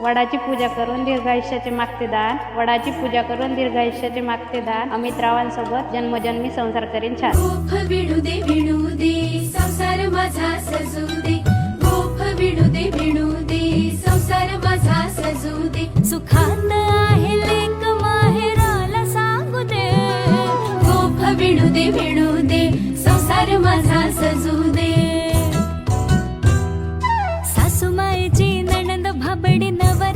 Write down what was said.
वडाची पूजा करून दीर्घायुष्याचे मागते दान, वडाची पूजा करून दीर्घायुष्याचे मागते दान, अमित रावांसोबत जन्मजन्मी संसार करीन छान. गोफ विणू दे संसार माझा सजू दे, गोफ विणू दे संसार माझा सजू दे, सुखात आहे लेक माहेराला सांगू दे, गोफ विणू दे संसार माझा सजू दे. सासूमाईची नणंद भाबडी नवर